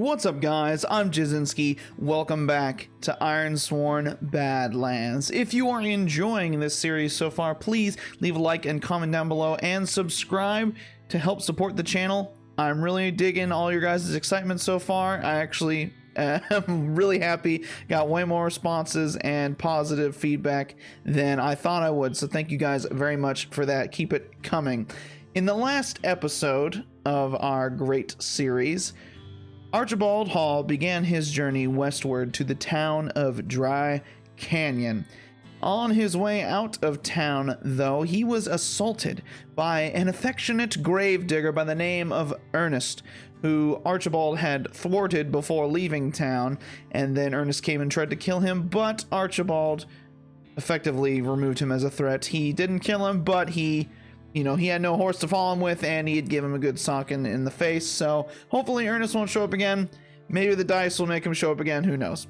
What's up, guys? I'm Jayzinski. Welcome back to Ironsworn Badlands. If you are enjoying this series so far, please leave a like and comment down below and subscribe to help support the channel. I'm really digging all your guys' excitement so far. I actually am really happy. Got way more responses and positive feedback than I thought I would, so thank you guys very much for that. Keep it coming. In the last episode of our great series, Archibald Hall began his journey westward to the town of Dry Canyon. On his way out of town, though, he was assaulted by an affectionate gravedigger by the name of Ernest, who Archibald had thwarted before leaving town, and then Ernest came and tried to kill him, but Archibald effectively removed him as a threat. He didn't kill him, but he had no horse to follow him with, and he'd give him a good sock in the face, so hopefully Ernest won't show up again. Maybe the dice will make him show up again, who knows.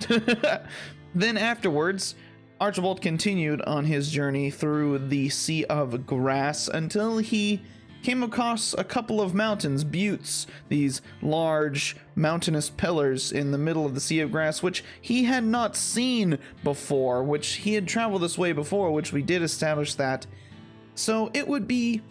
Then afterwards, Archibald continued on his journey through the sea of grass until he came across a couple of mountains, buttes, these large mountainous pillars in the middle of the sea of grass, which he had not seen before, which he had traveled this way before, which we did establish that. So it would be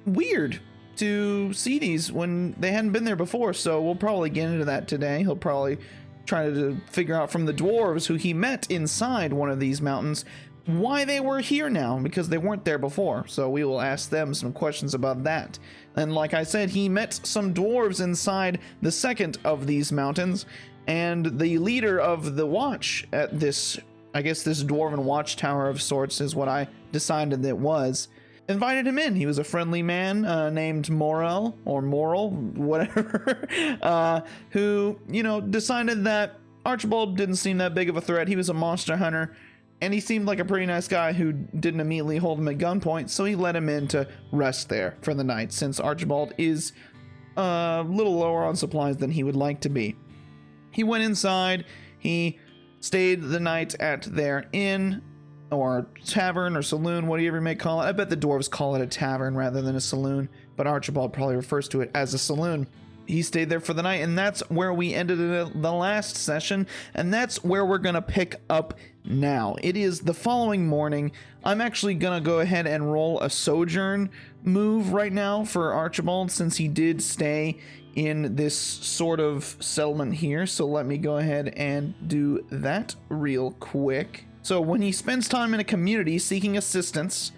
weird to see these when they hadn't been there before, so we'll probably get into that today. He'll probably try to figure out from the dwarves who he met inside one of these mountains why they were here now, because they weren't there before. So we will ask them some questions about that. And like I said, he met some dwarves inside the second of these mountains, and the leader of the watch at this, I guess this dwarven watchtower of sorts is what I decided it was, invited him in. He was a friendly man named Morel, or Moral, whatever, who, decided that Archibald didn't seem that big of a threat. He was a monster hunter, and he seemed like a pretty nice guy who didn't immediately hold him at gunpoint, so he let him in to rest there for the night, since Archibald is a little lower on supplies than he would like to be. He went inside, he stayed the night at their inn, or tavern, or saloon, whatever you may call it. I bet the dwarves call it a tavern rather than a saloon, but Archibald probably refers to it as a saloon. He stayed there for the night, and that's where we ended the last session, and that's where we're gonna pick up now. It is the following morning. I'm actually gonna go ahead and roll a sojourn move right now for Archibald, since he did stay in this sort of settlement here, so let me go ahead and do that real quick. So when he spends time in a community seeking assistance,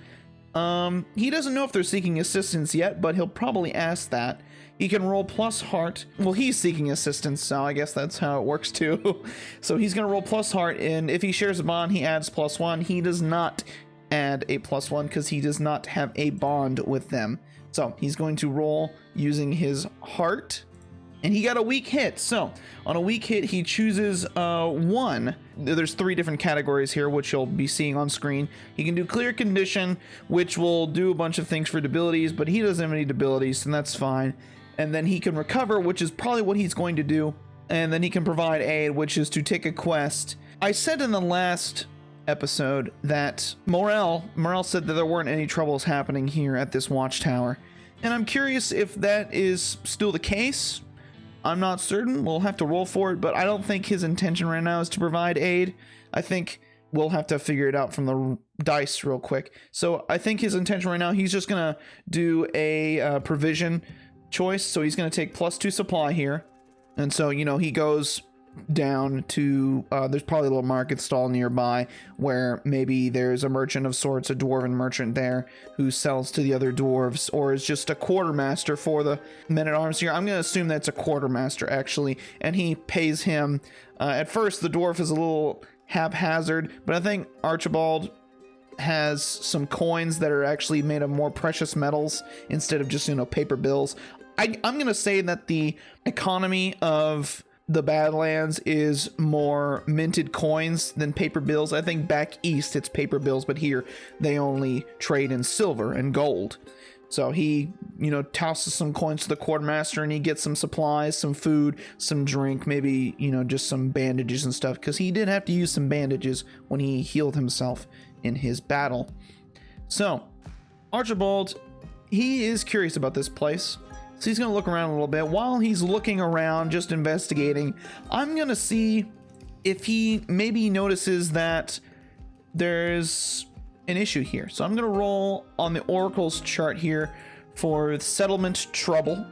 he doesn't know if they're seeking assistance yet, but he'll probably ask that. He can roll plus heart. Well, he's seeking assistance, so I guess that's how it works too. So he's gonna roll plus heart, and if he shares a bond, he adds +1. He does not add a +1 because he does not have a bond with them. So he's going to roll using his heart, and he got a weak hit. So on a weak hit, he chooses 1. There's 3 different categories here, which you'll be seeing on screen. He can do clear condition, which will do a bunch of things for debilities, but he doesn't have any debilities, and that's fine. And then he can recover, which is probably what he's going to do. And then he can provide aid, which is to take a quest. I said in the last episode that Morel said that there weren't any troubles happening here at this watchtower. And I'm curious if that is still the case. I'm not certain. We'll have to roll for it, but I don't think his intention right now is to provide aid. I think we'll have to figure it out from the dice real quick. So I think his intention right now, he's just gonna do a provision choice. So he's gonna take +2 supply here, and so he goes down to there's probably a little market stall nearby where maybe there's a merchant of sorts, a dwarven merchant there who sells to the other dwarves, or is just a quartermaster for the men-at-arms here. I'm gonna assume that's a quartermaster actually, and he pays him. At first the dwarf is a little haphazard, but I think Archibald has some coins that are actually made of more precious metals instead of just paper bills. I'm gonna say that the economy of the Badlands is more minted coins than paper bills. I think back east it's paper bills, but here they only trade in silver and gold. So he, tosses some coins to the quartermaster, and he gets some supplies, some food, some drink, maybe, just some bandages and stuff, because he did have to use some bandages when he healed himself in his battle. So Archibald, he is curious about this place. So he's gonna look around a little bit. While he's looking around, just investigating, I'm gonna see if he maybe notices that there's an issue here. So I'm gonna roll on the Oracle's chart here for settlement trouble.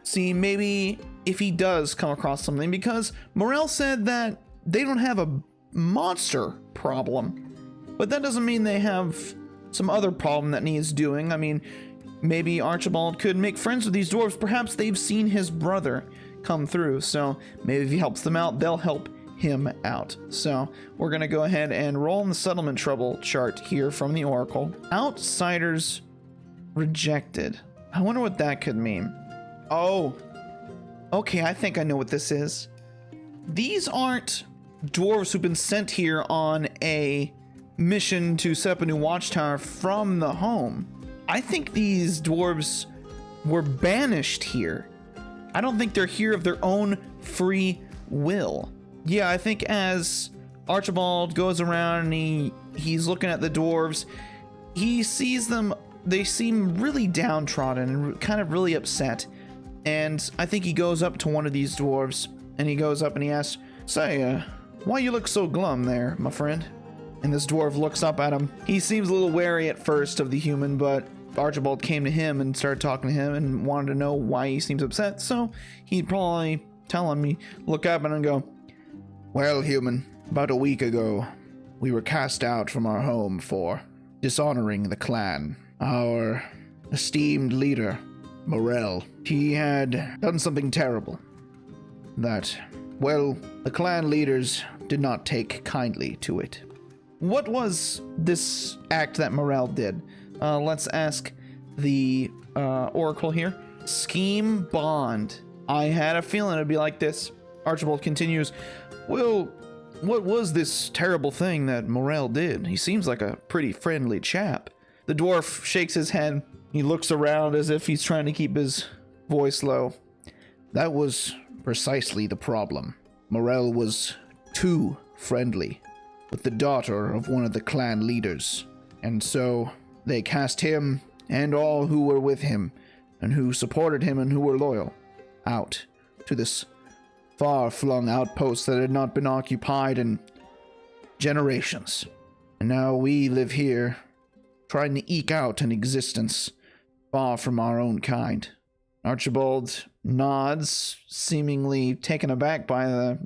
See maybe if he does come across something, because Morel said that they don't have a monster problem, but that doesn't mean they have some other problem that needs doing. I mean, maybe Archibald could make friends with these dwarves. Perhaps they've seen his brother come through, so maybe if he helps them out, they'll help him out. So we're gonna go ahead and roll in the settlement trouble chart here from the Oracle. Outsiders rejected. I wonder what that could mean. Oh, okay, I think I know what this is. These aren't dwarves who've been sent here on a mission to set up a new watchtower from the home. I think these dwarves were banished here. I don't think they're here of their own free will. Yeah, I think as Archibald goes around and he's looking at the dwarves, he sees them, they seem really downtrodden and kind of really upset. And I think he goes up to one of these dwarves and he goes up and he asks, "Say, why you look so glum there, my friend?" And this dwarf looks up at him. He seems a little wary at first of the human, but Archibald came to him and started talking to him and wanted to know why he seems upset. So he'd probably tell him, he look up and go, "Well, human, about a week ago, we were cast out from our home for dishonoring the clan. Our esteemed leader, Morel, he had done something terrible that, well, the clan leaders did not take kindly to it." What was this act that Morel did? Let's ask the Oracle here. Scheme bond. I had a feeling it'd be like this. Archibald continues, "Well, what was this terrible thing that Morel did? He seems like a pretty friendly chap." The dwarf shakes his head. He looks around as if he's trying to keep his voice low. "That was precisely the problem. Morel was too friendly with the daughter of one of the clan leaders, and so they cast him and all who were with him and who supported him and who were loyal out to this far-flung outpost that had not been occupied in generations. And now we live here, trying to eke out an existence far from our own kind." Archibald nods, seemingly taken aback by the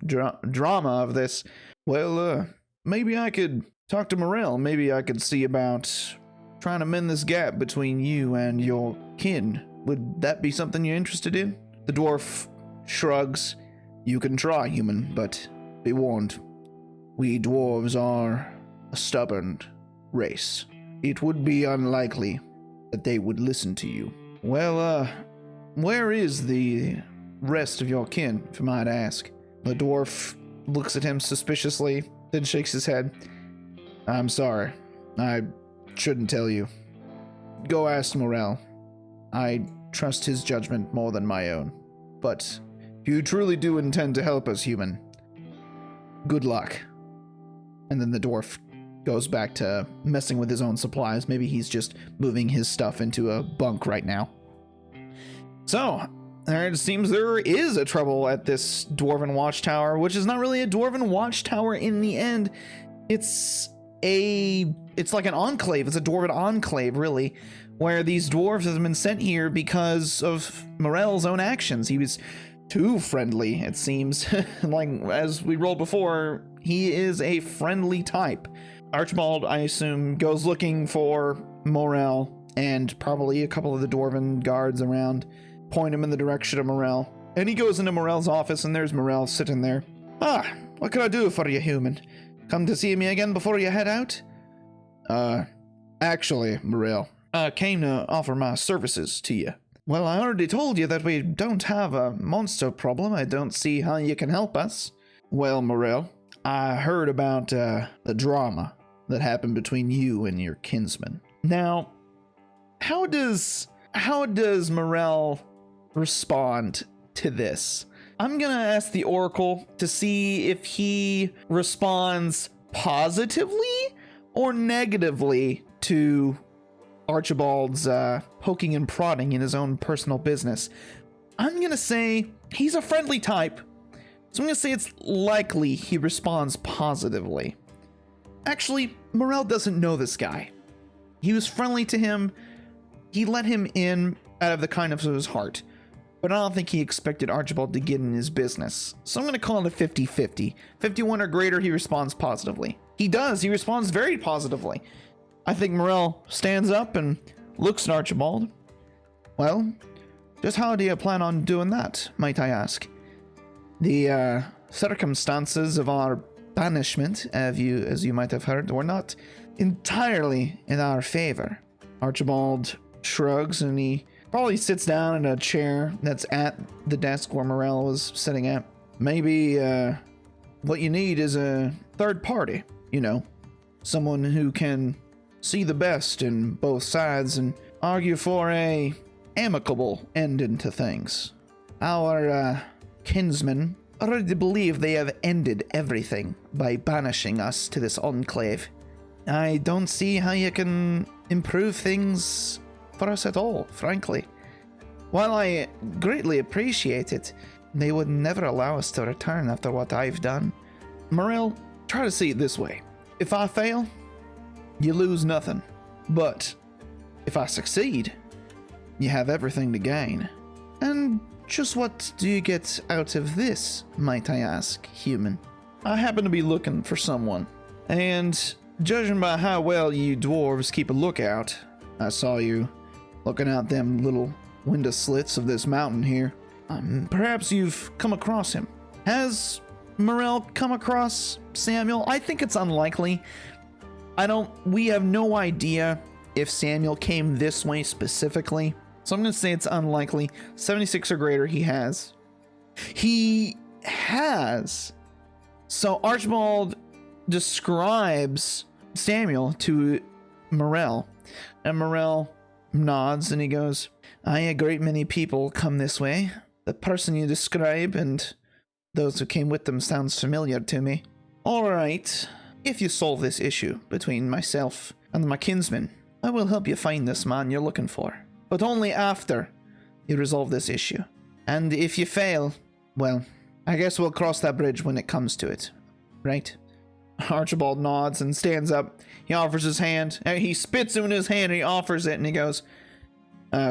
drama of this. "Well, maybe I could talk to Morel. Maybe I could see about trying to mend this gap between you and your kin. Would that be something you're interested in?" The dwarf shrugs. "You can try, human, but be warned. We dwarves are a stubborn race. It would be unlikely that they would listen to you." "Well, where is the rest of your kin, if I might ask?" The dwarf looks at him suspiciously, then shakes his head. "I'm sorry. I shouldn't tell you. Go ask Morel. I trust his judgment more than my own. But if you truly do intend to help us, human, good luck." And then the dwarf goes back to messing with his own supplies. Maybe he's just moving his stuff into a bunk right now. So, it seems there is a trouble at this dwarven watchtower, which is not really a dwarven watchtower in the end. It's like an enclave. It's a dwarven enclave, really, where these dwarves have been sent here because of Morel's own actions. He was too friendly, it seems. Like, as we rolled before, he is a friendly type. Archibald, I assume, goes looking for Morel, and probably a couple of the dwarven guards around point him in the direction of Morel. And he goes into Morel's office, and there's Morel sitting there. "Ah, what can I do for you, human? Come to see me again before you head out?" Actually, Morel, I came to offer my services to you." "Well, I already told you that we don't have a monster problem. I don't see how you can help us." "Well, Morel, I heard about the drama that happened between you and your kinsman." Now, how does Morel respond to this? I'm gonna ask the Oracle to see if he responds positively or negatively to Archibald's poking and prodding in his own personal business. I'm going to say he's a friendly type. So I'm going to say it's likely he responds positively. Actually, Morel doesn't know this guy. He was friendly to him. He let him in out of the kindness of his heart. But I don't think he expected Archibald to get in his business. So I'm going to call it a 50-50. 51 or greater, he responds positively. He does. He responds very positively. I think Morel stands up and looks at Archibald. Well, just how do you plan on doing that, might I ask? The circumstances of our banishment, as you might have heard, were not entirely in our favor. Archibald shrugs and he probably sits down in a chair that's at the desk where Morel was sitting at. Maybe what you need is a third party, someone who can see the best in both sides and argue for a amicable ending to things. Our kinsmen already believe they have ended everything by banishing us to this enclave. I don't see how you can improve things for us at all, frankly. While I greatly appreciate it, they would never allow us to return after what I've done. Morel, try to see it this way. If I fail, you lose nothing. But if I succeed, you have everything to gain. And just what do you get out of this, might I ask, human? I happen to be looking for someone, and judging by how well you dwarves keep a lookout, I saw you looking out them little window slits of this mountain here. Perhaps you've come across him. Has Morel come across Samuel? I think it's unlikely. We have no idea if Samuel came this way specifically. So I'm going to say it's unlikely. 76 or greater, he has. He has. So Archibald describes Samuel to Morel, and Morel nods and he goes, a great many people come this way. The person you describe and those who came with them sounds familiar to me. All right, if you solve this issue between myself and my kinsman, I will help you find this man you're looking for. But only after you resolve this issue. And if you fail, well, I guess we'll cross that bridge when it comes to it, right? Archibald nods and stands up. He offers his hand. He spits it in his hand and he offers it and he goes,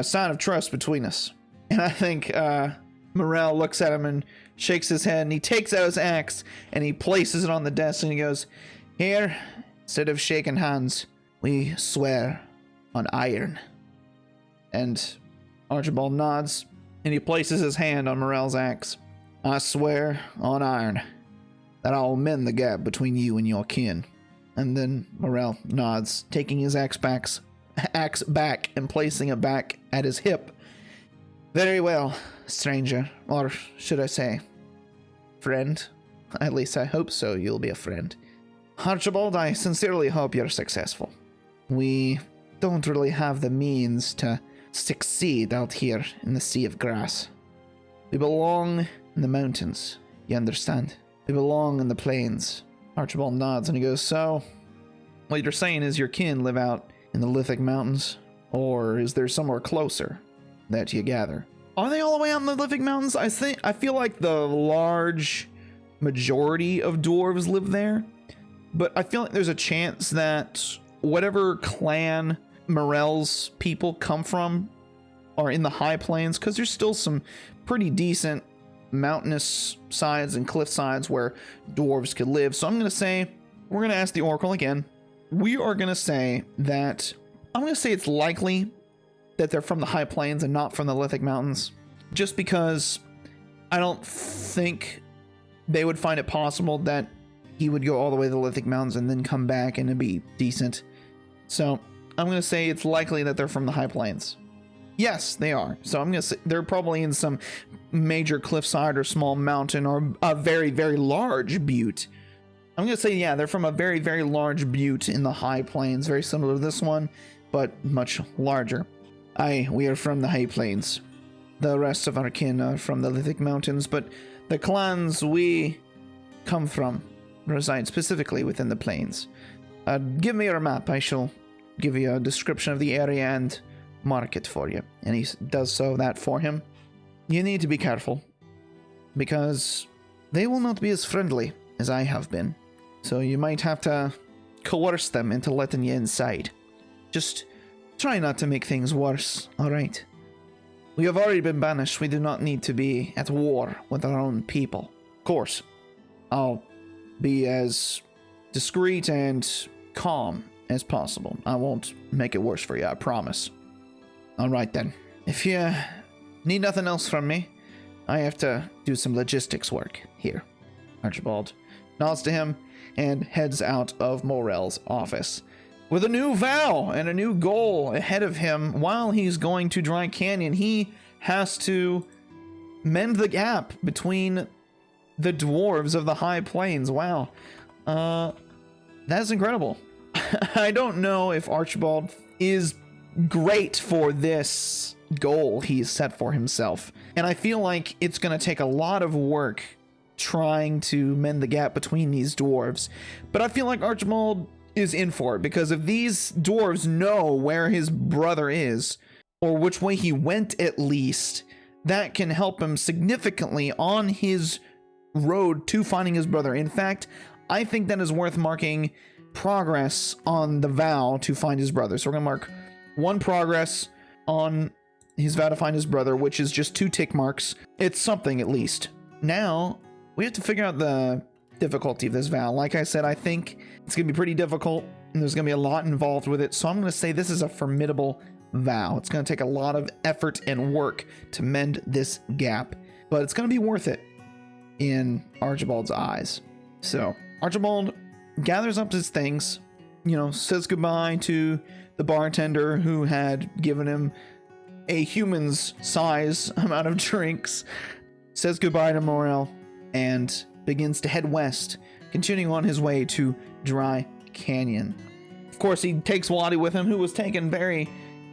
sign of trust between us. And I think Morel looks at him and shakes his head and he takes out his axe and he places it on the desk and he goes, here, instead of shaking hands, we swear on iron. And Archibald nods, and he places his hand on Morel's axe. I swear on iron that I will mend the gap between you and your kin. And then Morel nods, taking his axe back and placing it back at his hip. Very well, stranger, or should I say, friend. At least I hope so, you'll be a friend. Archibald, I sincerely hope you're successful. We don't really have the means to succeed out here in the sea of grass. We belong in the mountains, you understand? We belong in the plains. Archibald nods and he goes, so what you're saying is your kin live out in the lithic mountains? Or is there somewhere closer that you gather? Are they all the way out in the lithic mountains? I feel like the large majority of dwarves live there, but I feel like there's a chance that whatever clan Morel's people come from are in the high plains, because there's still some pretty decent mountainous sides and cliff sides where dwarves could live. So I'm going to say, we're going to ask the oracle again. We are going to say that, I'm going to say it's likely that they're from the high plains and not from the lithic mountains, just because I don't think they would find it possible that he would go all the way to the lithic mountains and then come back and it'd be decent. So I'm going to say it's likely that they're from the high plains. Yes, they are. So I'm going to say they're probably in some major cliffside or small mountain or a very, very large butte. I'm going to say, yeah, they're from a very, very large butte in the high plains, very similar to this one, but much larger. Aye, we are from the high plains. The rest of our kin are from the lithic mountains, but the clans we come from reside specifically within the plains. Give me your map. I shall give you a description of the area and mark it for you. And he does that for him. You need to be careful, because they will not be as friendly as I have been. So you might have to coerce them into letting you inside. Just try not to make things worse, alright? We have already been banished. We do not need to be at war with our own people. Of course, I'll be as discreet and calm as possible. I won't make it worse for you, I promise. Alright then. If you need nothing else from me, I have to do some logistics work here. Archibald nods to him and heads out of Morel's office with a new vow and a new goal ahead of him. While he's going to Dry Canyon, he has to mend the gap between the dwarves of the High Plains. Wow. That's incredible. I don't know if Archibald is great for this goal he's set for himself. And I feel like it's going to take a lot of work trying to mend the gap between these dwarves. But I feel like Archibald is in for it, because if these dwarves know where his brother is, or which way he went at least, that can help him significantly on his road to finding his brother. In fact, I think that is worth marking progress on the vow to find his brother. So we're going to mark 1 progress on his vow to find his brother, which is just 2 tick marks. It's something at least. Now, we have to figure out the difficulty of this vow. Like I said, I think it's going to be pretty difficult, and there's going to be a lot involved with it. So I'm going to say this is a formidable vow. It's going to take a lot of effort and work to mend this gap, but it's going to be worth it in Archibald's eyes. So Archibald gathers up his things, says goodbye to the bartender who had given him a human's size amount of drinks, says goodbye to Morel, and begins to head west, continuing on his way to Dry Canyon. Of course, he takes Waddy with him, who was taken very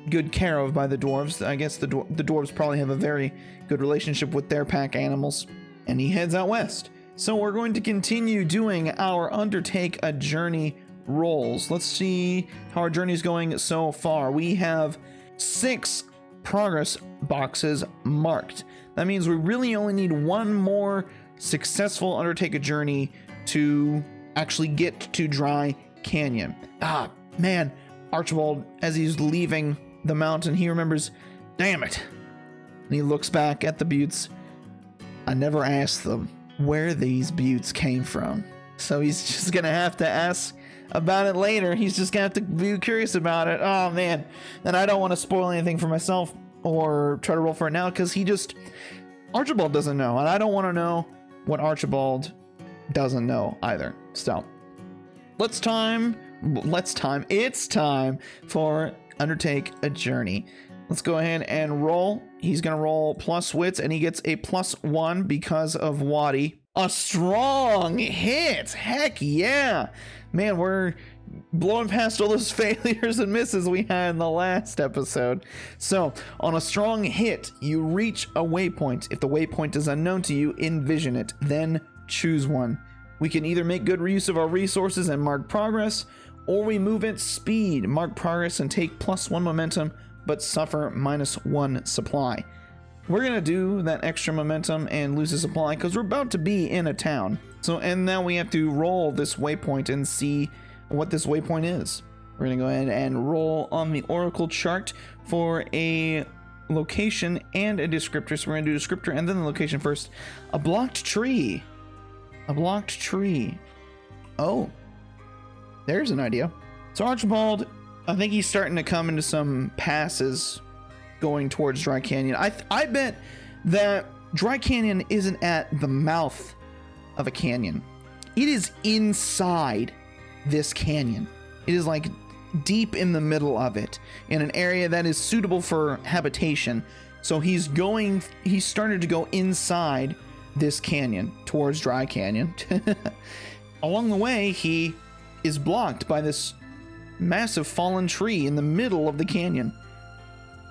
good care of by the dwarves. I guess the dwarves probably have a very good relationship with their pack animals, and he heads out west. So we're going to continue doing our Undertake a Journey rolls. Let's see how our journey is going so far. We have 6 progress boxes marked. That means we really only need 1 more successful Undertake a Journey to actually get to Dry Canyon. Ah, man, Archibald, as he's leaving the mountain, he remembers, damn it. And he looks back at the buttes. I never asked them where these buttes came from. So he's just gonna have to ask about it later. He's just gonna have to be curious about it. Oh man. And I don't want to spoil anything for myself or try to roll for it now, because Archibald doesn't know, and I don't want to know what Archibald doesn't know either. So it's time for Undertake a Journey. Let's go ahead and roll. He's gonna roll plus wits, and he gets a +1 because of Waddy. A strong hit. Heck yeah, man, we're blowing past all those failures and misses we had in the last episode. So on a strong hit, you reach a waypoint. If the waypoint is unknown to you, envision it, then choose one. We can either make good use of our resources and mark progress, or we move at speed, mark progress, and take +1 momentum, but suffer -1 supply. We're gonna do that extra momentum and lose a supply because we're about to be in a town. So, and now we have to roll this waypoint and see what this waypoint is. We're gonna go ahead and roll on the Oracle chart for a location and a descriptor. So we're gonna do descriptor and then the location first. A blocked tree. A blocked tree. Oh, there's an idea. So Archibald, I think he's starting to come into some passes going towards Dry Canyon. I bet that Dry Canyon isn't at the mouth of a canyon. It is inside this canyon. It is like deep in the middle of it, in an area that is suitable for habitation. So he's started to go inside this canyon towards Dry Canyon. Along the way, he is blocked by this massive fallen tree in the middle of the canyon.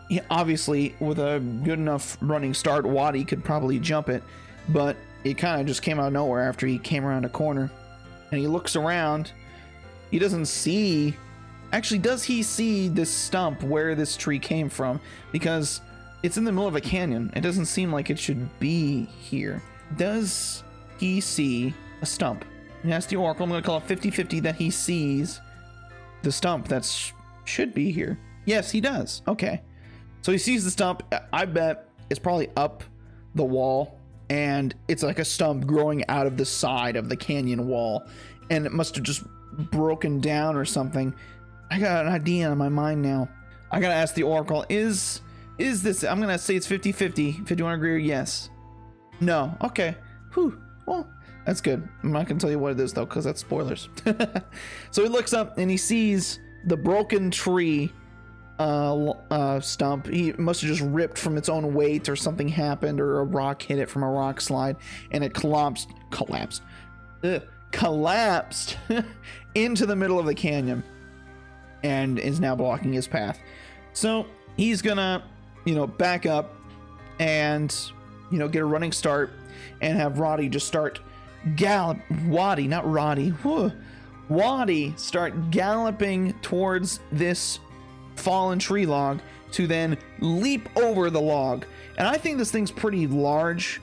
He, obviously, with a good enough running start, Waddy could probably jump it, but it kind of just came out of nowhere after he came around a corner. And he looks around. He doesn't see Actually, does he see this stump where this tree came from? Because it's in the middle of a canyon. It doesn't seem like it should be here. Does he see a stump? And ask the Oracle. I'm going to call it 50-50 that he sees the stump that should be here. Yes, he does. Okay. So he sees the stump. I bet it's probably up the wall, and it's like a stump growing out of the side of the canyon wall, and it must have just broken down or something. I got an idea in my mind now. I gotta ask the Oracle, is this, I'm gonna say it's 50-50. 51 agree or yes? No. Okay. Whew. Well, that's good. I'm not gonna tell you what it is though, because that's spoilers. So he looks up and he sees the broken tree stump. He must have just ripped from its own weight, or something happened, or a rock hit it from a rock slide, and it collapsed into the middle of the canyon, and is now blocking his path. So he's gonna, back up and, get a running start and have Roddy just start Waddy start galloping towards this fallen tree log to then leap over the log. And I think this thing's pretty large,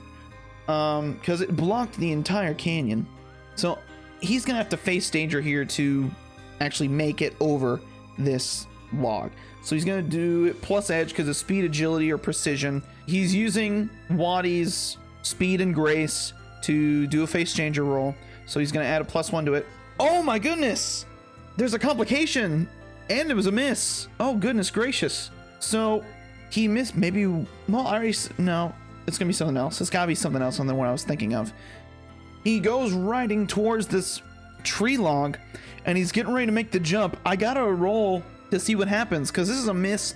because it blocked the entire canyon. So he's gonna have to face danger here to actually make it over this log. So he's gonna do it plus edge because of speed, agility, or precision. He's using Waddy's speed and grace to do a face changer roll. So he's gonna add a +1 to it. Oh my goodness! There's a complication, and it was a miss. Oh goodness gracious! So he missed. Maybe. Well, no. It's gonna be something else. It's gotta be something else than what I was thinking of. He goes riding towards this tree log, and he's getting ready to make the jump. I gotta roll to see what happens, because this is a miss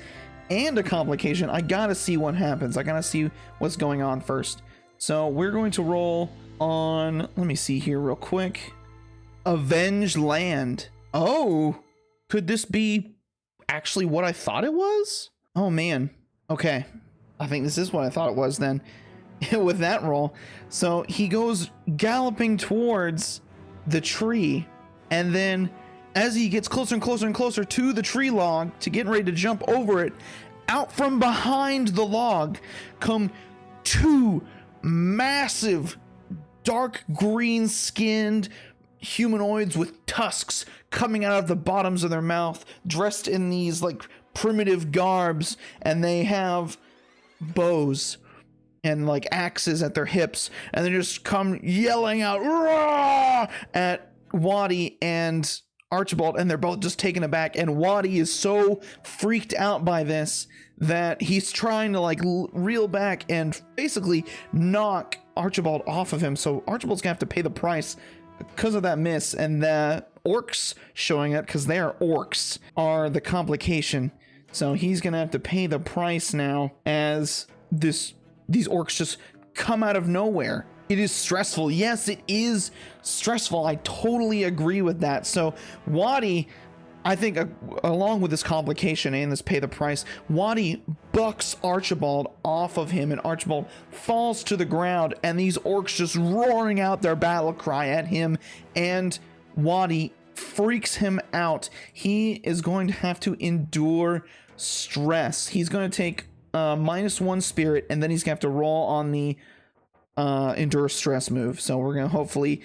and a complication. I gotta see what happens. I gotta see what's going on first. So we're going to roll on, let me see here real quick. Avenge Land. Oh, could this be actually what I thought it was? Oh man. Okay. I think this is what I thought it was then. With that roll. So he goes galloping towards the tree, and then as he gets closer and closer and closer to the tree log to get ready to jump over it, out from behind the log come two massive dark green skinned humanoids with tusks coming out of the bottoms of their mouth, dressed in these like primitive garbs, and they have bows and like axes at their hips, and they just come yelling out "Rah!" at Waddy and Archibald, and they're both just taken aback, and Waddy is so freaked out by this that he's trying to like reel back and basically knock Archibald off of him. So Archibald's gonna have to pay the price because of that miss, and the orcs showing up, because they are orcs, are the complication. So he's gonna have to pay the price now as these orcs just come out of nowhere. It is stressful. Yes, it is stressful. I totally agree with that. So Waddy, I think, along with this complication and this pay the price, Waddy bucks Archibald off of him, and Archibald falls to the ground, and these orcs just roaring out their battle cry at him, and Waddy freaks him out. He is going to have to endure stress. He's going to take -1 spirit, and then he's gonna have to roll on the endure stress move. So we're gonna hopefully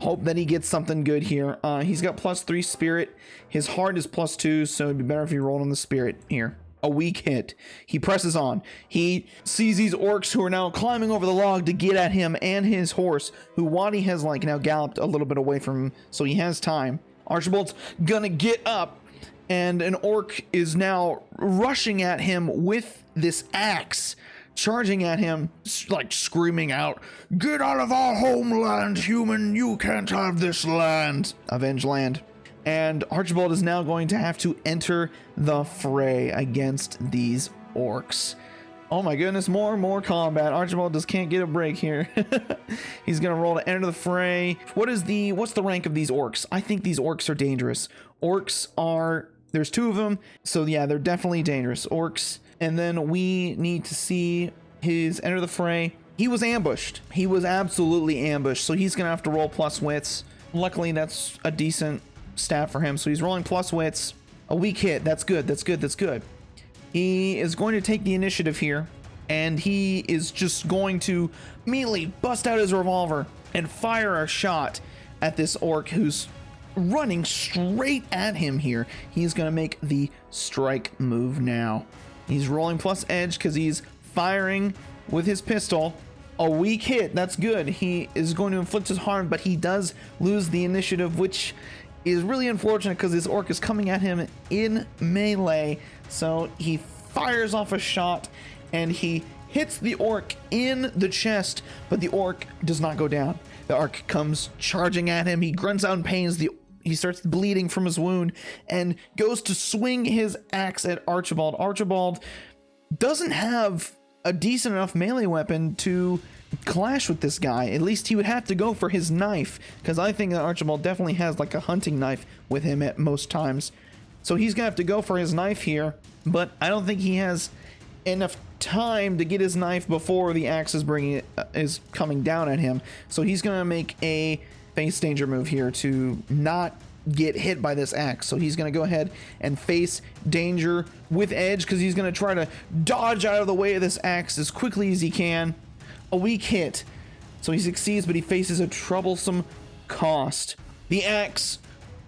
hope that he gets something good here. He's got +3 spirit. His heart is +2, so it'd be better if he rolled on the spirit here. A weak hit. He presses on. He sees these orcs who are now climbing over the log to get at him and his horse, who Waddy has like now galloped a little bit away from him, so he has time. Archibald's gonna get up, and an orc is now rushing at him with this axe, charging at him, like screaming out, "Get out of our homeland, human! You can't have this land!" Avenge Land. And Archibald is now going to have to enter the fray against these orcs. Oh my goodness, more and more combat. Archibald just can't get a break here. He's gonna roll to enter the fray. What's the rank of these orcs? I think these orcs are dangerous. Orcs are, there's 2 of them, so yeah, they're definitely dangerous. Orcs. And then we need to see his enter the fray. He was ambushed. He was absolutely ambushed, so he's gonna have to roll +wits. Luckily, that's a decent stat for him, so he's rolling +wits. A weak hit. That's good. That's good. That's good. He is going to take the initiative here, and he is just going to immediately bust out his revolver and fire a shot at this orc who's running straight at him here. He's going to make the strike move now. He's rolling plus edge because he's firing with his pistol. A weak hit. That's good. He is going to inflict his harm, but he does lose the initiative, which is really unfortunate because this orc is coming at him in melee. So he fires off a shot and he hits the orc in the chest, but the orc does not go down. The orc comes charging at him. He grunts out in pain as he starts bleeding from his wound and goes to swing his axe at Archibald. Archibald doesn't have a decent enough melee weapon to clash with this guy. At least he would have to go for his knife, because I think that Archibald definitely has like a hunting knife with him at most times. So he's gonna have to go for his knife here, but I don't think he has enough time to get his knife before the axe is coming down at him. So he's gonna make a face danger move here to not get hit by this axe. So he's gonna go ahead and face danger with edge, because he's gonna try to dodge out of the way of this axe as quickly as he can. A weak hit, so he succeeds, but he faces a troublesome cost. The axe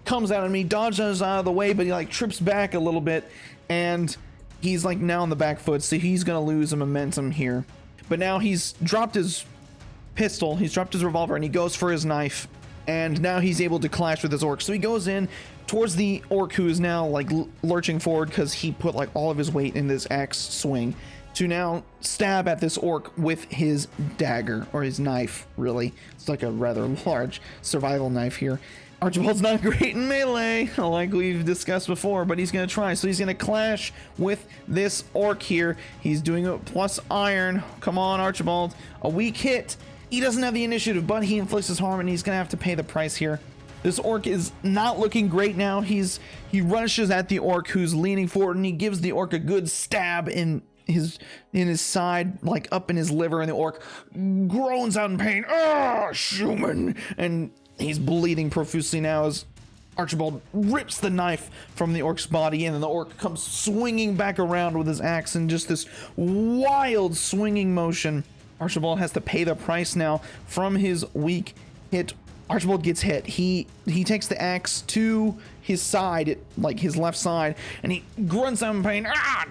comes out at me, dodges out of the way, but he like trips back a little bit, and he's like now on the back foot, so he's gonna lose a momentum here. But now he's dropped his pistol, he's dropped his revolver, and he goes for his knife, and now he's able to clash with his orc. So he goes in towards the orc, who is now like lurching forward because he put like all of his weight in this axe swing, to now stab at this orc with his dagger, or his knife, really. It's like a rather large survival knife here. Archibald's not great in melee, like we've discussed before, but he's going to try. So he's going to clash with this orc here. He's doing a plus iron. Come on, Archibald. A weak hit. He doesn't have the initiative, but he inflicts his harm, and he's going to have to pay the price here. This orc is not looking great now. He rushes at the orc, who's leaning forward, and he gives the orc a good stab in his side, like up in his liver, and the orc groans out in pain. Ah, Schumann! And he's bleeding profusely now as Archibald rips the knife from the orc's body, and then the orc comes swinging back around with his axe in just this wild swinging motion. Archibald has to pay the price now from his weak hit. Archibald gets hit. He takes the axe to his side, like his left side, and he grunts out in pain. Ah!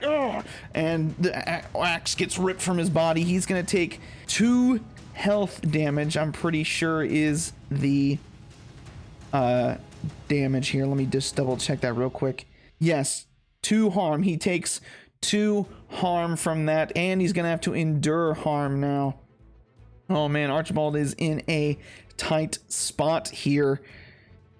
Ugh. And the axe gets ripped from his body. He's gonna take 2 health damage, I'm pretty sure is the damage here. Let me just double check that real quick. Yes, 2 harm. He takes 2 harm from that, and he's gonna have to endure harm now. Oh man, Archibald is in a tight spot here.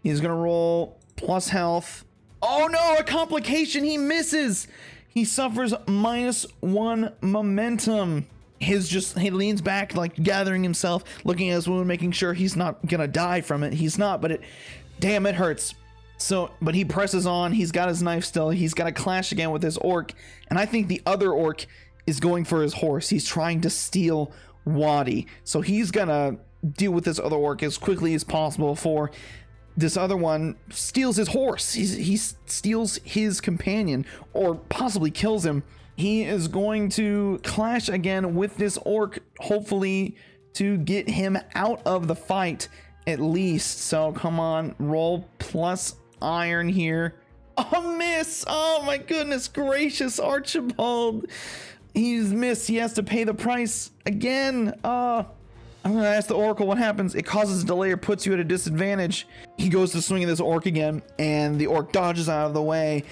He's gonna roll plus health. Oh no, a complication. He misses. He suffers -1 momentum. He leans back, like gathering himself, looking at his wound, making sure he's not gonna die from it. He's not, but damn, it hurts. So, but he presses on. He's got his knife still. He's got to clash again with this orc, and I think the other orc is going for his horse. He's trying to steal Wadi, so he's gonna deal with this other orc as quickly as possible before this other one steals his horse. He steals his companion, or possibly kills him. He is going to clash again with this orc, hopefully to get him out of the fight at least. So come on, roll plus iron here. A miss! Oh my goodness gracious, Archibald. He's missed. He has to pay the price again. I'm gonna ask the Oracle what happens. It causes a delay or puts you at a disadvantage. He goes to swing at this orc again, and the orc dodges out of the way,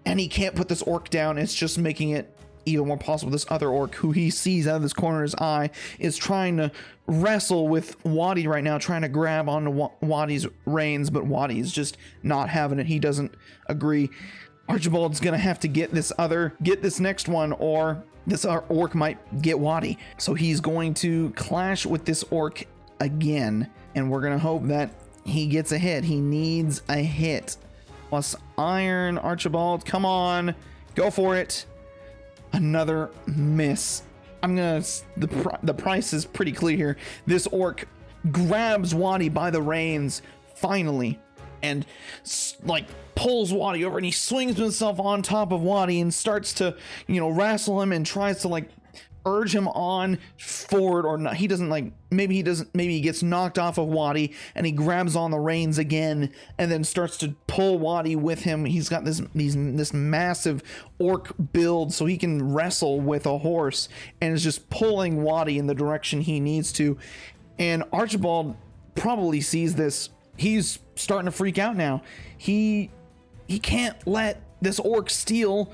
and he can't put this orc down. It's just making it even more possible. This other orc, who he sees out of this corner of his eye, is trying to wrestle with Wadi right now, trying to grab onto Wadi's reins, but Wadi is just not having it. He doesn't agree. Archibald's gonna have to get this next one, or this orc might get Wadi. So he's going to clash with this orc again, and we're gonna hope that he gets a hit. He needs a hit. Plus iron, Archibald, come on, go for it. Another miss. The price is pretty clear here. This orc grabs Wadi by the reins finally, and like pulls Waddy over, and he swings himself on top of Waddy and starts to, you know, wrestle him and tries to like urge him on forward, or not. He doesn't like, maybe he gets knocked off of Waddy and he grabs on the reins again and then starts to pull Waddy with him. He's got this massive orc build so he can wrestle with a horse, and is just pulling Waddy in the direction he needs to. And Archibald probably sees this. He's starting to freak out now. He can't let this orc steal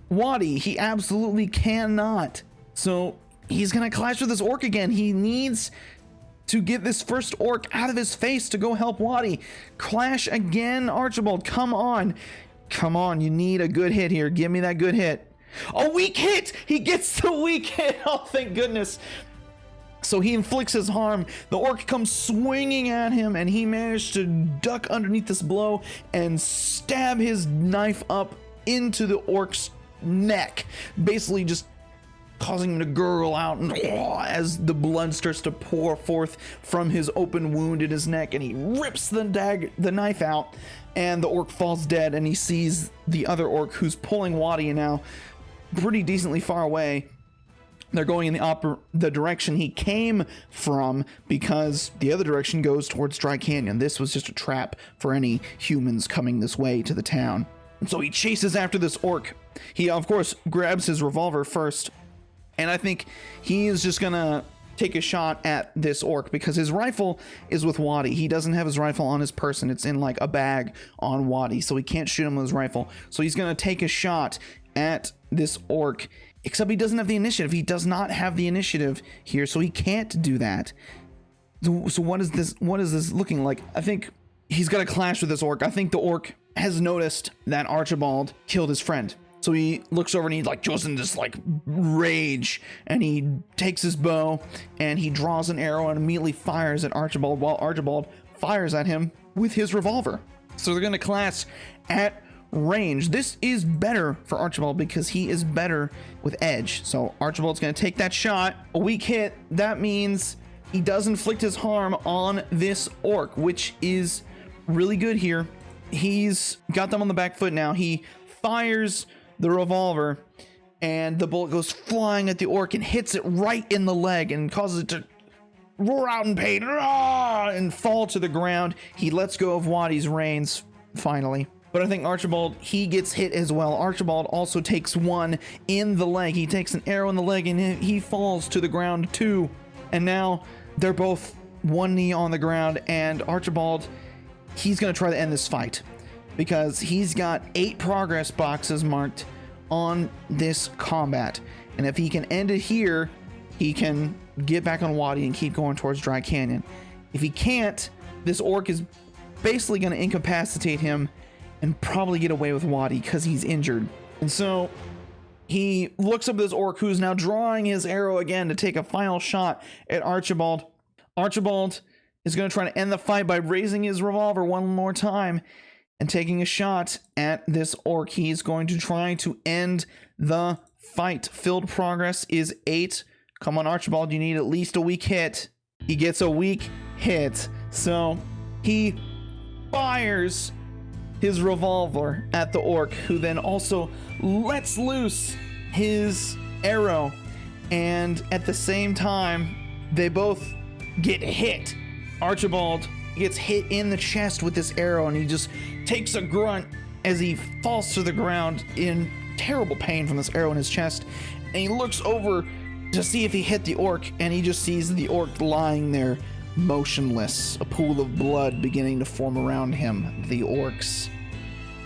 Waddy. He absolutely cannot. So he's gonna clash with this orc again. He needs to get this first orc out of his face to go help Waddy. Clash again, Archibald. Come on. Come on, you need a good hit here. Give me that good hit. A weak hit! He gets the weak hit! Oh, thank goodness. So he inflicts his harm. The orc comes swinging at him, and he managed to duck underneath this blow and stab his knife up into the orc's neck, basically just causing him to gurgle out as the blood starts to pour forth from his open wound in his neck, and he rips the knife out, and the orc falls dead. And he sees the other orc who's pulling Waddy now pretty decently far away. They're going in the direction he came from, because the other direction goes towards Dry Canyon. This was just a trap for any humans coming this way to the town. And so he chases after this orc. He of course grabs his revolver first, and I think he is just gonna take a shot at this orc because his rifle is with Waddy. He doesn't have his rifle on his person. It's in like a bag on Waddy, so he can't shoot him with his rifle. So he's gonna take a shot at this orc, except he doesn't have the initiative. He does not have the initiative here, so he can't do that. So what is this looking like? I think he's gonna clash with this orc. I think the orc has noticed that Archibald killed his friend. So he looks over and he like goes into this like rage, and he takes his bow and he draws an arrow and immediately fires at Archibald, while Archibald fires at him with his revolver. So they're gonna clash at range. This is better for Archibald because he is better with edge. So Archibald's gonna take that shot. A weak hit. That means he does inflict his harm on this orc, which is really good here. He's got them on the back foot now. He fires the revolver, and the bullet goes flying at the orc and hits it right in the leg and causes it to roar out in pain and fall to the ground. He lets go of Waddy's reins finally. But I think Archibald, he gets hit as well. Archibald also takes one in the leg. He takes an arrow in the leg and he falls to the ground too. And now they're both one knee on the ground, and Archibald, he's going to try to end this fight because he's got 8 progress boxes marked on this combat. And if he can end it here, he can get back on Waddy and keep going towards Dry Canyon. If he can't, this orc is basically going to incapacitate him and probably get away with Waddy because he's injured. And so he looks up this orc who's now drawing his arrow again to take a final shot at Archibald. Archibald is going to try to end the fight by raising his revolver one more time and taking a shot at this orc. He's going to try to end the fight. Filled progress is 8. Come on, Archibald, you need at least a weak hit. He gets a weak hit. So he fires his revolver at the orc, who then also lets loose his arrow. And at the same time, they both get hit. Archibald gets hit in the chest with this arrow, and he just takes a grunt as he falls to the ground in terrible pain from this arrow in his chest. And he looks over to see if he hit the orc, and he just sees the orc lying there motionless, a pool of blood beginning to form around him. The orcs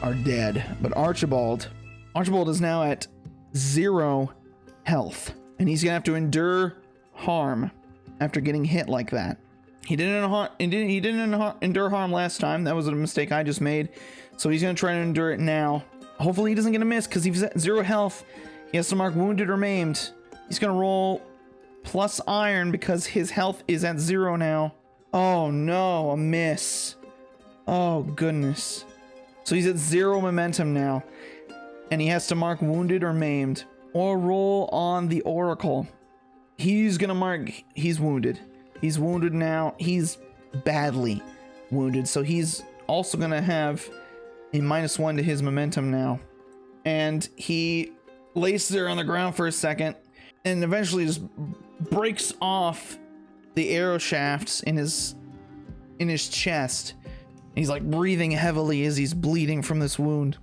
are dead. But Archibald is now at 0 health, and he's gonna have to endure harm after getting hit like that. He didn't endure harm last time. That was a mistake I just made. So he's gonna try to endure it now. Hopefully he doesn't get a miss, because he's at 0 health. He has to mark wounded or maimed. He's gonna roll plus iron because his health is at 0 now. Oh no, a miss. Oh goodness. So he's at 0 momentum now, and he has to mark wounded or maimed or roll on the oracle. He's gonna mark, he's wounded. He's wounded now. He's badly wounded, so he's also gonna have a -1 to his momentum now. And he lays there on the ground for a second and eventually just breaks off the arrow shafts in his chest. And he's like breathing heavily as he's bleeding from this wound.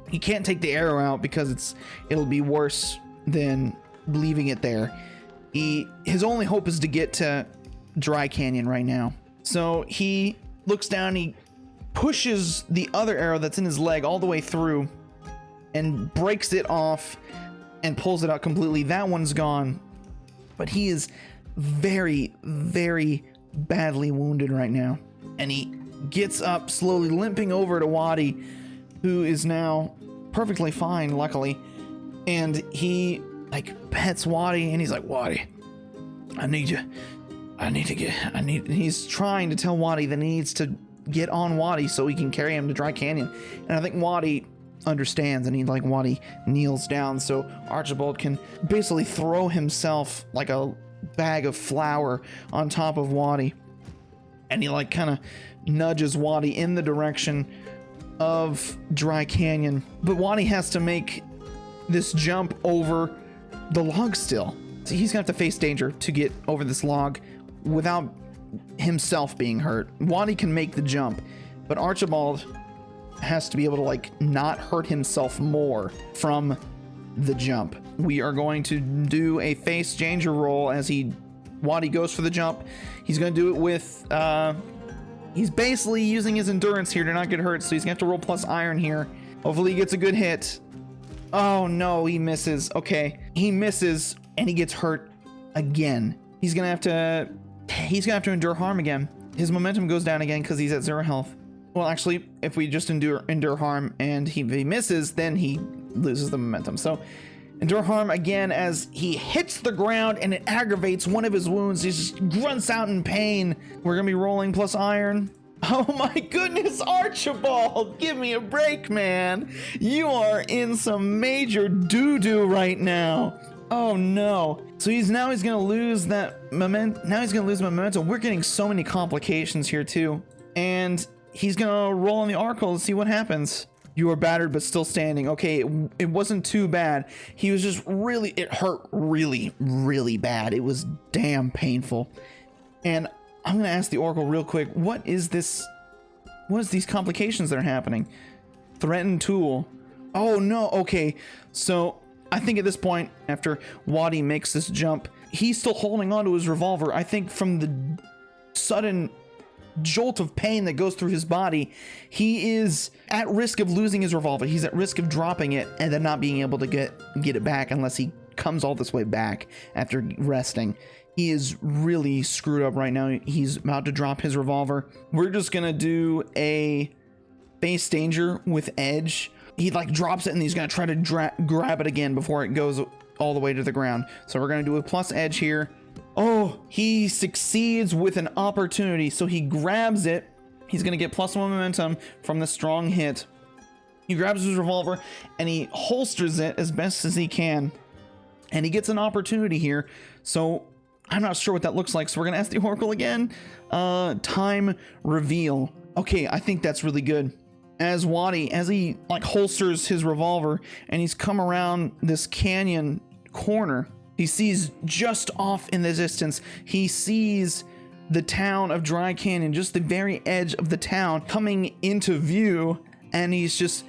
He can't take the arrow out because it'll be worse than leaving it there. His only hope is to get to Dry Canyon right now. So he looks down, he pushes the other arrow that's in his leg all the way through and breaks it off and pulls it out completely. That one's gone, but he is very, very badly wounded right now. And he gets up slowly, limping over to Waddy, who is now perfectly fine, luckily. And he like pets Waddy and he's like, Waddy, he's trying to tell Waddy that he needs to get on Waddy so he can carry him to Dry Canyon. And I think Waddy understands, and Waddy kneels down so Archibald can basically throw himself like a bag of flour on top of Waddy. And he like kind of nudges Waddy in the direction of Dry Canyon. But Waddy has to make this jump over the log still. So he's gonna have to face danger to get over this log without himself being hurt. Waddy can make the jump, but Archibald has to be able to like not hurt himself more from the jump. We are going to do a face danger roll as Waddy goes for the jump. He's going to do it with he's basically using his endurance here to not get hurt, so he's gonna have to roll plus iron here. Hopefully he gets a good hit. Oh no, he misses. Okay, he misses and he gets hurt again. He's gonna have to endure harm again. His momentum goes down again because he's at 0 health. Well, actually, if we just endure harm and if he misses, then he loses the momentum. So endure harm again as he hits the ground and it aggravates one of his wounds. He just grunts out in pain. We're gonna be rolling plus iron. Oh my goodness, Archibald, give me a break, man. You are in some major doo-doo right now. Oh no. So he's gonna lose that momentum. Now he's gonna lose momentum. We're getting so many complications here too. And he's gonna roll on the oracle to see what happens. You are battered but still standing. Okay, it wasn't too bad. He was just it hurt really, really bad. It was damn painful. And I'm gonna ask the oracle real quick, what is these complications that are happening? Threatened tool. Oh no, okay. So I think at this point, after Waddy makes this jump, he's still holding onto his revolver. I think from the sudden jolt of pain that goes through his body, he is at risk of losing his revolver. He's at risk of dropping it and then not being able to get it back unless he comes all this way back after resting. He is really screwed up right now. He's about to drop his revolver. We're just gonna do a face danger with edge. He like drops it and he's gonna try to grab it again before it goes all the way to the ground. So we're gonna do a plus edge here. Oh, he succeeds with an opportunity. So he grabs it. He's gonna get +1 momentum from the strong hit. He grabs his revolver and he holsters it as best as he can. And he gets an opportunity here. So I'm not sure what that looks like. So we're gonna ask the oracle again. Time reveal. Okay, I think that's really good. As he like holsters his revolver and he's come around this canyon corner, he sees just off in the distance, he sees the town of Dry Canyon, just the very edge of the town coming into view, and he's just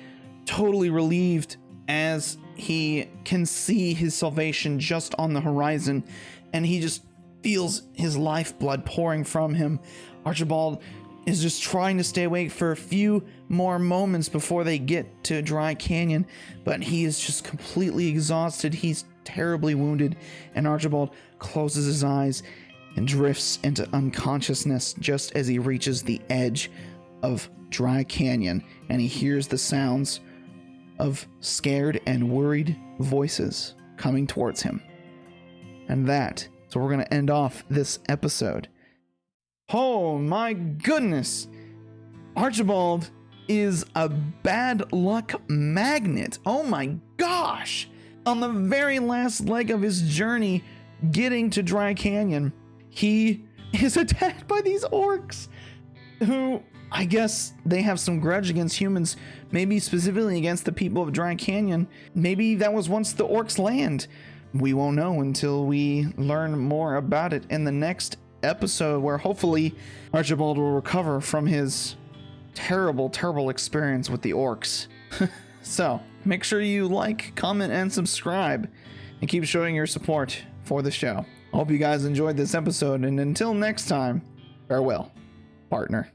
totally relieved as he can see his salvation just on the horizon, and he just feels his lifeblood pouring from him. Archibald is just trying to stay awake for a few more moments before they get to Dry Canyon, but he is just completely exhausted. He's terribly wounded, and Archibald closes his eyes and drifts into unconsciousness just as he reaches the edge of Dry Canyon, and he hears the sounds of scared and worried voices coming towards him. And so we're going to end off this episode. Oh my goodness! Archibald is a bad luck magnet. Oh my gosh! On the very last leg of his journey getting to Dry Canyon, he is attacked by these orcs who I guess they have some grudge against humans, maybe specifically against the people of Dry Canyon. Maybe that was once the orcs' land. We won't know until we learn more about it in the next episode, where hopefully Archibald will recover from his terrible, terrible experience with the orcs. So, make sure you like, comment, and subscribe, and keep showing your support for the show. I hope you guys enjoyed this episode, and until next time, farewell, partner.